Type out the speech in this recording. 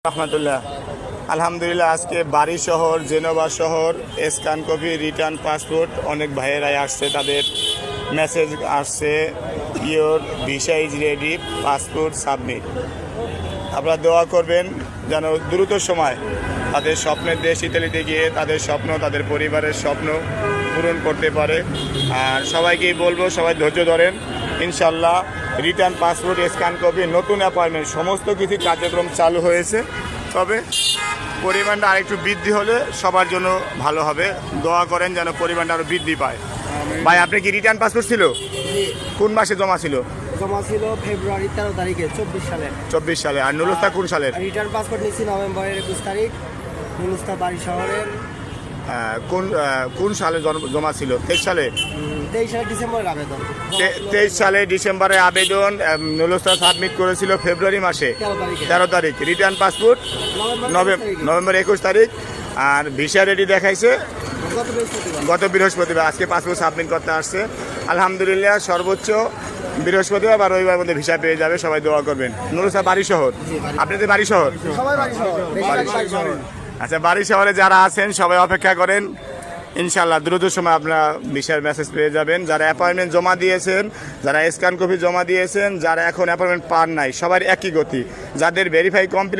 রহমতুল্লাহ। আলহামদুলিল্লাহ, আজকে বাড়ি শহর, জেনোভা শহর, স্ক্যান কপি, রিটার্ন পাসপোর্ট অনেক ভাইয়েরাই আসছে, তাদের মেসেজ আসছে your visa is ready, passport submit. আপনারা দোয়া করবেন যেন দ্রুত সময় তাদের স্বপ্নের দেশ ইতালিতে গিয়ে তাদের স্বপ্ন, তাদের পরিবারের স্বপ্ন পূরণ করতে পারে। আর সবাইকেই বলবো, সবাই ধৈর্য ধরেন, ইনশাল্লাহ রিটার্ন পাসপোর্ট, স্ক্যান কপি, নতুন অ্যাপয়েন্টমেন্ট সমস্ত কিছু কার্যক্রম চালু হয়েছে। তবে পরিমাণটা আরেকটু বৃদ্ধি হলে সবার জন্য ভালো হবে। দোয়া করেন যেন পরিমাণটা আরও বৃদ্ধি পায়। ভাই, আপনি কি রিটার্ন পাসপোর্ট ছিল? কোন মাসে জমা ছিল? জমা ছিল ফেব্রুয়ারি 13 তারিখে 24 সালে। আর নুলুস্তা কোন সালের? রিটার্ন পাসপোর্ট নিয়েছি নভেম্বরের 21 তারিখ, নুলুস্তা বাড়ি শহরের। কোন সালে জমা ছিল? 23 সালে? 23 সালে ডিসেম্বরের আবেদন। 23 সালে ডিসেম্বরে আবেদন, নুলুস্তা সাবমিট করেছিল ফেব্রুয়ারি মাসে 13 তারিখ। রিটার্ন পাসপোর্ট নভেম্বর 21 তারিখ। আর ভিসা রেডি দেখাইছে গত বৃহস্পতিবার। আজকে পাসপোর্ট সাবমিট করতে আসছে। আলহামদুলিল্লাহ, সর্বোচ্চ বৃহস্পতিবার বা রবিবার মধ্যে ভিসা পেয়ে যাবে। সবাই দোয়া করবেন। নুলুস্তা বাড়ি শহর, আপনাদের বাড়ি শহর? সবাই বাড়ি শহর। আচ্ছা, বাড়ি শহরে যারা আছেন সবাই অপেক্ষা করেন, ইনশাল্লাহ দ্রুত সময় আপনারা ভিসার মেসেজ পেয়ে যাবেন। যারা অ্যাপয়েন্টমেন্ট জমা দিয়েছেন, যারা স্ক্যান কপি জমা দিয়েছেন, যারা এখন অ্যাপয়েন্টমেন্ট পান নাই, সবার একই গতি। যাদের ভেরিফাই কমপ্লিট